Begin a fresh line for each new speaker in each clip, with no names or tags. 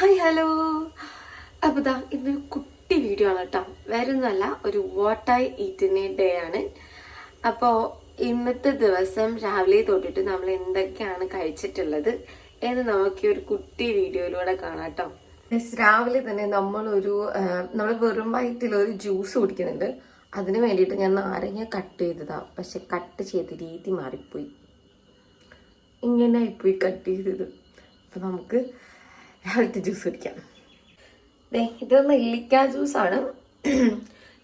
Hi hello. അപ്പോൾ ഇതാ ഇന്നൊരു കുട്ടി വീഡിയോ ആണ് കേട്ടോ. വേറെ ഒന്നുമല്ല, ഒരു what I eat in A day ആണ്. അപ്പോൾ ഇന്നത്തെ ദിവസം രാവിലെ തൊട്ടിട്ട് നമ്മൾ എന്തൊക്കെയാണ് കഴിച്ചിട്ടുള്ളത് എന്ന് നമുക്ക് ഒരു കുട്ടി വീഡിയോയിലൂടെ കാണാം കേട്ടോ. രാവിലെ തന്നെ നമ്മൾ വെറും വയറ്റിലൊരു ജ്യൂസ് കുടിക്കുന്നുണ്ട്. അതിന് വേണ്ടിയിട്ട് ഞാൻ നാരങ്ങ കട്ട് ചെയ്തതാ, പക്ഷെ കട്ട് ചെയ്ത രീതി മാറിപ്പോയി. ഇങ്ങനെ ആയിപ്പോയി കട്ട് ചെയ്തത്. അപ്പം നമുക്ക് രാവിലത്തെ ജ്യൂസ് കുടിക്കാം. ഇത് നെല്ലിക്ക ജ്യൂസാണ്.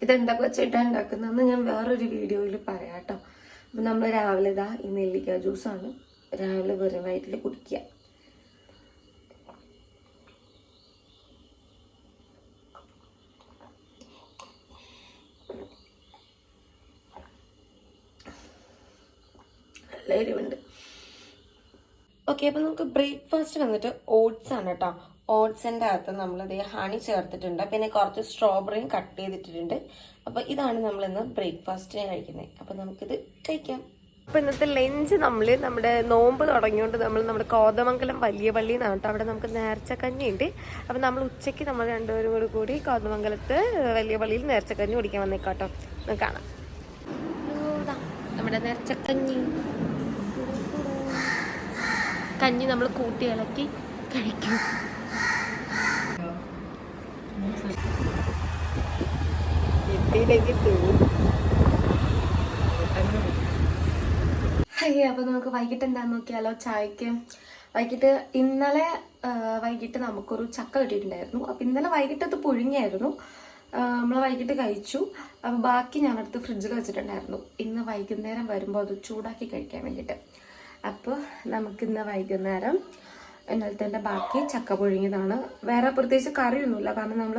ഇതെന്തൊക്കെ വെച്ചിട്ടാണ് ഉണ്ടാക്കുന്നതെന്ന് ഞാൻ വേറൊരു വീഡിയോയിൽ പറയാം കേട്ടോ. അപ്പം നമ്മൾ രാവിലെ ഈ നെല്ലിക്ക ജ്യൂസാണ് രാവിലെ വെറും വയറ്റിൽ കുടിക്കുക. നല്ല എരിവുണ്ട്. ഓക്കെ, അപ്പം നമുക്ക് ബ്രേക്ക്ഫാസ്റ്റ് വന്നിട്ട് ഓട്സ് ആണ് കേട്ടോ. ഓട്സിൻ്റെ അകത്ത് നമ്മളത് ഹണി ചേർത്തിട്ടുണ്ട്, പിന്നെ കുറച്ച് സ്ട്രോബെറിയും കട്ട് ചെയ്തിട്ടിട്ടുണ്ട്. അപ്പോൾ ഇതാണ് നമ്മളിന്ന് ബ്രേക്ക്ഫാസ്റ്റിന് കഴിക്കുന്നത്. അപ്പം നമുക്കിത് കഴിക്കാം. അപ്പോൾ ഇന്നത്തെ ലഞ്ച് നമ്മുടെ നോമ്പ് തുടങ്ങിയോണ്ട് നമ്മുടെ കോതമംഗലം വലിയ പള്ളി എന്നാണ് കേട്ടോ. അവിടെ നമുക്ക് നേർച്ചക്കഞ്ഞി ഉണ്ട്. അപ്പം നമ്മൾ ഉച്ചയ്ക്ക് നമ്മൾ രണ്ടുപേരും കൂടി കോതമംഗലത്ത് വലിയ പള്ളിയിൽ നേർച്ചക്കഞ്ഞി കുടിക്കാൻ വന്നേക്കാട്ടോ. കാണാം. നമ്മുടെ നേർച്ചക്കഞ്ഞി നമ്മൾ കൂട്ടി ഇളക്കി കഴിക്കും. അപ്പൊ നമുക്ക് വൈകിട്ട് എന്താന്ന് നോക്കിയാലോ. ചായക്ക് ഇന്നലെ വൈകിട്ട് നമുക്കൊരു ചക്ക കിട്ടിയിട്ടുണ്ടായിരുന്നു. അപ്പൊ ഇന്നലെ വൈകിട്ട് അത് പുഴുങ്ങിയായിരുന്നു. നമ്മൾ വൈകിട്ട് കഴിച്ചു. അപ്പൊ ബാക്കി ഞാനടുത്ത് ഫ്രിഡ്ജിൽ വെച്ചിട്ടുണ്ടായിരുന്നു. ഇന്ന് വൈകുന്നേരം വരുമ്പോൾ അത് ചൂടാക്കി കഴിക്കാൻ വേണ്ടിയിട്ട്. അപ്പോൾ നമുക്കിന്ന് വൈകുന്നേരം ഇന്നലത്തെ ബാക്കി ചക്ക പുഴുങ്ങിയതാണ്. വേറെ പ്രത്യേകിച്ച് കറിയൊന്നുമില്ല, കാരണം നമ്മൾ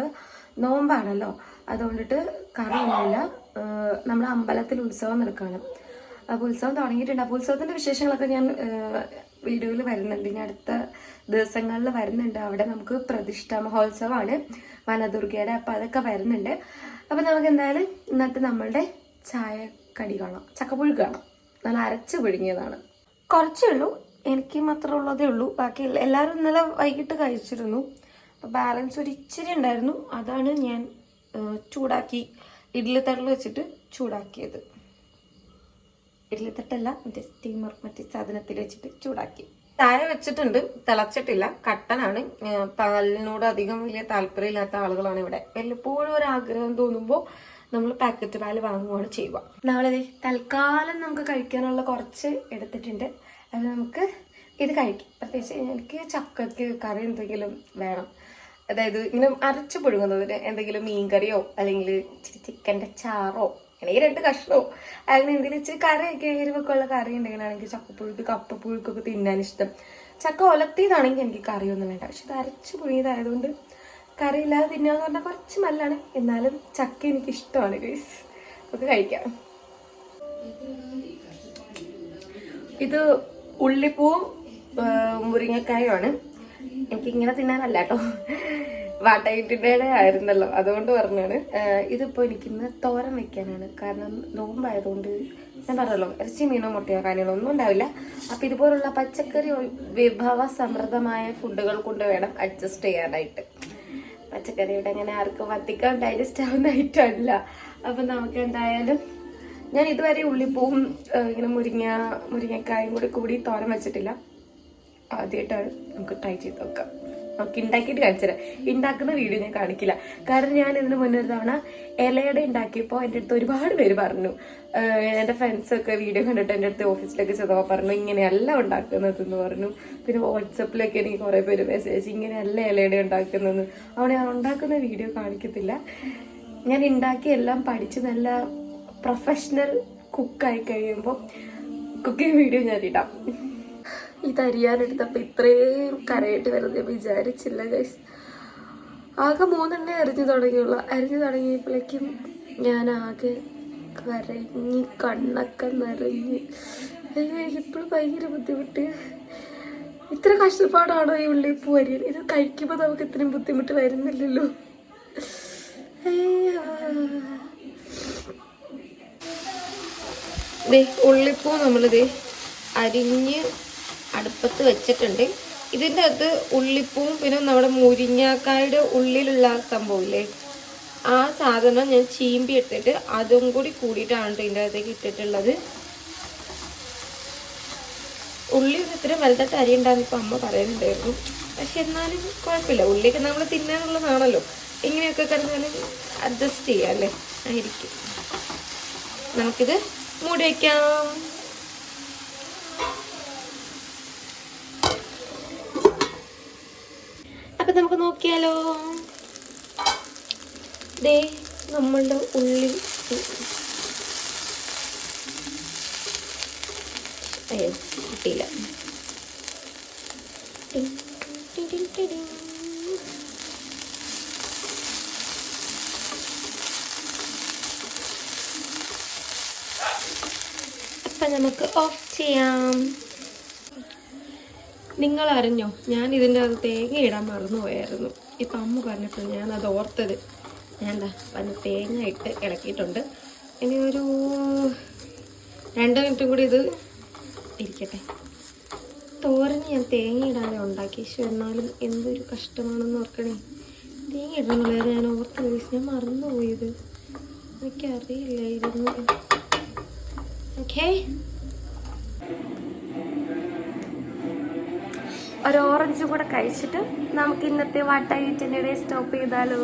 നോമ്പാണല്ലോ. അതുകൊണ്ടിട്ട് കറിയൊന്നുമില്ല. നമ്മൾ അമ്പലത്തിൽ ഉത്സവം നടക്കുകയാണ്. അപ്പോൾ ഉത്സവം തുടങ്ങിയിട്ടുണ്ട്. അപ്പോൾ ഉത്സവത്തിൻ്റെ വിശേഷങ്ങളൊക്കെ ഞാൻ വീഡിയോയിൽ വരുന്നുണ്ട്. ഇനി അടുത്ത ദിവസങ്ങളിൽ വരുന്നുണ്ട്. അവിടെ നമുക്ക് പ്രതിഷ്ഠാ മഹോത്സവമാണ് വനദുർഗയുടെ. അപ്പോൾ അതൊക്കെ വരുന്നുണ്ട്. അപ്പോൾ നമുക്ക് എന്തായാലും ഇന്നത്തെ നമ്മളുടെ ചായ കടി കാണാം. ചക്കപ്പുഴുക്ക് കാണാം. നല്ല അരച്ച് പുഴുങ്ങിയതാണ്. കുറച്ചേ ഉള്ളൂ, എനിക്ക് മാത്രമേ ഉള്ളതേ ഉള്ളൂ. ബാക്കി എല്ലാവരും ഇന്നലെ വൈകിട്ട് കഴിച്ചിരുന്നു. അപ്പോൾ ബാലൻസ് ഒരു ഇച്ചിരി ഉണ്ടായിരുന്നു. അതാണ് ഞാൻ ചൂടാക്കി ഇഡ്ഡലിത്തട്ടിൽ വെച്ചിട്ട് ചൂടാക്കിയത്. ഇഡ്ഡലിത്തട്ടല്ല, സ്റ്റീമർ മറ്റേ സാധനത്തിൽ വെച്ചിട്ട് ചൂടാക്കി. ചായ വെച്ചിട്ടുണ്ട്, തിളച്ചിട്ടില്ല. കട്ടനാണ്. പാലിനോട് അധികം വലിയ താല്പര്യമില്ലാത്ത ആളുകളാണ് ഇവിടെ. വല്ലപ്പോഴും ഒരു ആഗ്രഹം തോന്നുമ്പോൾ നമ്മൾ പാക്കറ്റ് പാല് വാങ്ങുകയാണ് ചെയ്യുക. നാളെ തൽക്കാലം നമുക്ക് കഴിക്കാനുള്ള കുറച്ച് എടുത്തിട്ടുണ്ട്. അത് നമുക്ക് ഇത് കഴിക്കും. പ്രത്യേകിച്ച് എനിക്ക് ചക്കയ്ക്ക് കറി എന്തെങ്കിലും വേണം. അതായത് ഇങ്ങനെ അരച്ചു പുഴുങ്ങുന്നതിന് എന്തെങ്കിലും മീൻകറിയോ അല്ലെങ്കിൽ ഇച്ചിരി ചിക്കൻ്റെ ചാറോ അല്ലെങ്കിൽ 2 കഷ്ണമോ അങ്ങനെ എന്തെങ്കിലും ഇച്ചിരി കറിയൊക്കെ എരിവൊക്കെ ഉള്ള കറി ഉണ്ടെങ്കിലാണെങ്കിൽ ചക്കപ്പുഴുക്ക് കപ്പപ്പുഴുക്കൊക്കെ തിന്നാൻ ഇഷ്ടം. ചക്ക ഒലത്തിയതാണെങ്കിൽ എനിക്ക് കറിയൊന്നും വേണ്ട. പക്ഷെ ഇത് അരച്ചു പുഴുങ്ങിയതായതുകൊണ്ട് കറിയില്ലാതെ തിന്നാന്ന് പറഞ്ഞാൽ കുറച്ച് നല്ലതാണ്. എന്നാലും ചക്ക എനിക്ക് ഇഷ്ടമാണ് ഗൈസ്. നമുക്ക് കഴിക്കാം. ഇത് ഉള്ളിപ്പൂവും മുരിങ്ങക്കായുമാണ്. എനിക്കിങ്ങനെ തിന്നാനല്ല കേട്ടോ, വാട്ടയിട്ടിൻ്റെ ആയിരുന്നല്ലോ, അതുകൊണ്ട് പറഞ്ഞാണ്. ഇതിപ്പോൾ എനിക്കിന്ന് തോരൻ വെക്കാനാണ്. കാരണം നോമ്പായതുകൊണ്ട് ഞാൻ പറഞ്ഞല്ലോ, ഇറച്ചി മീനോ മുട്ടയോ കാര്യങ്ങളോ ഒന്നും ഉണ്ടാവില്ല. അപ്പം ഇതുപോലുള്ള പച്ചക്കറി വിഭവ സമൃദ്ധമായ ഫുഡുകൾ കൊണ്ട് വേണം അഡ്ജസ്റ്റ് ചെയ്യാനായിട്ട്. പച്ചക്കറിയുടെ അങ്ങനെ ആർക്കും അധികം ഡൈജസ്റ്റ് ആവുന്ന ഐറ്റമല്ല. അപ്പം നമുക്ക് എന്തായാലും ഞാൻ ഇതുവരെ ഉള്ളിപ്പൂവും ഇങ്ങനെ മുരിങ്ങക്കായും കൂടി തോരൻ വെച്ചിട്ടില്ല. ആദ്യമായിട്ടാണ്. നമുക്ക് ട്രൈ ചെയ്ത് നോക്കാം. നമുക്ക് ഉണ്ടാക്കിയിട്ട് കാണിച്ചു തരാം. ഉണ്ടാക്കുന്ന വീഡിയോ ഞാൻ കാണിക്കില്ല, കാരണം ഞാൻ ഇതിന് മുന്നേ ഒരു തവണ ഇലയുടെ ഉണ്ടാക്കിയപ്പോൾ എൻ്റെ അടുത്ത് ഒരുപാട് പേര് പറഞ്ഞു. എൻ്റെ ഫ്രണ്ട്സൊക്കെ വീഡിയോ കണ്ടിട്ട് എൻ്റെ അടുത്ത് ഓഫീസിലേക്ക് ചെന്നപ്പോൾ പറഞ്ഞു ഇങ്ങനെയല്ല ഉണ്ടാക്കുന്നതെന്ന് പറഞ്ഞു. പിന്നെ വാട്സപ്പിലൊക്കെ എനിക്ക് കുറേ പേര് മെസ്സേജ് ഇങ്ങനെയല്ല ഇലയുടെ ഉണ്ടാക്കുന്നതെന്ന്. അവിടെ ഞാൻ ഉണ്ടാക്കുന്ന വീഡിയോ കാണിക്കത്തില്ല. ഞാൻ ഉണ്ടാക്കി എല്ലാം പഠിച്ച് നല്ല പ്രൊഫഷണൽ കുക്കായി കഴിയുമ്പോൾ കുക്കിംഗ് വീഡിയോ ഞാൻ ഇടാം. ഇത് അരിയാനെടുത്തപ്പോൾ ഇത്രയും കരയായിട്ട് വരുന്നത് വിചാരിച്ചില്ല ഗൈസ്. ആകെ 3 എണ്ണേ അരിഞ്ഞു തുടങ്ങിയപ്പോഴേക്കും ഞാൻ ആകെ കരഞ്ഞ് കണ്ണൊക്കെ നിറഞ്ഞ്. എനിക്കിപ്പോഴും ഭയങ്കര ബുദ്ധിമുട്ട്. ഇത്ര കഷ്ടപ്പാടാണോ ഈ ഉള്ളിപ്പൂ അരിയാൻ? ഇത് കഴിക്കുമ്പോൾ നമുക്ക് ഇത്രയും ബുദ്ധിമുട്ട് വരുന്നില്ലല്ലോ. ഉള്ളിപ്പൂ നമ്മളിത് അരിഞ്ഞ് അടുപ്പത്ത് വെച്ചിട്ടുണ്ട്. ഇതിൻ്റെ അകത്ത് ഉള്ളിപ്പൂവും പിന്നെ നമ്മുടെ മുരിങ്ങാക്കായുടെ ഉള്ളിലുള്ള സംഭവമില്ലേ, ആ സാധനം ഞാൻ ചീമ്പി എടുത്തിട്ട് അതും കൂടി കൂടിയിട്ടാണ് ഇതിൻ്റെ അകത്തേക്ക് ഇട്ടിട്ടുള്ളത്. ഉള്ളി ഇത്രയും വലുതായിട്ട് അരി ഉണ്ടാകുന്ന ഇപ്പം അമ്മ പറയുന്നുണ്ടായിരുന്നു. പക്ഷെ എന്നാലും കുഴപ്പമില്ല, ഉള്ളിയൊക്കെ നമ്മൾ തിന്നാനുള്ളതാണല്ലോ. ഇങ്ങനെയൊക്കെ കിടന്നാലും അഡ്ജസ്റ്റ് ചെയ്യാം അല്ലേ, ആയിരിക്കും. നമുക്കിത് മൂടി വയ്ക്കാം. അപ്പം നമുക്ക് നോക്കിയാലോ. ദേ നമ്മളുടെ ഉള്ളി കിട്ടിയില്ല. അപ്പം നമുക്ക് ഓഫ് ചെയ്യാം. നിങ്ങൾ അറിഞ്ഞോ, ഞാൻ ഇതിൻ്റെ അത് തേങ്ങ ഇടാൻ മറന്നുപോയായിരുന്നു. ഇപ്പം അമ്മ പറഞ്ഞപ്പോൾ ഞാനത് ഓർത്തത്. ഞാൻ വന്ന് തേങ്ങ ഇട്ട് ഇളക്കിയിട്ടുണ്ട്. ഇനി ഒരു 2 മിനിറ്റും കൂടി ഇത് ഇരിക്കട്ടെ. തോരന് ഞാൻ തേങ്ങ ഇടാതെ ഉണ്ടാക്കി. പക്ഷെ എന്നാലും എന്തൊരു കഷ്ടമാണെന്ന് ഓർക്കണേ. തേങ്ങ ഇടണമെന്നുള്ളത് ഞാൻ ഓർത്തത്, ഞാൻ മറന്നുപോയത്, എനിക്കറിയില്ലായിരുന്നു. ഓക്കേ, ഒരു ഓറഞ്ചും കൂടെ കഴിച്ചിട്ട് നമുക്ക് ഇന്നത്തെ വാട്ട ഈറ്റിൻ്റെ സ്റ്റോപ്പ് ചെയ്താലോ.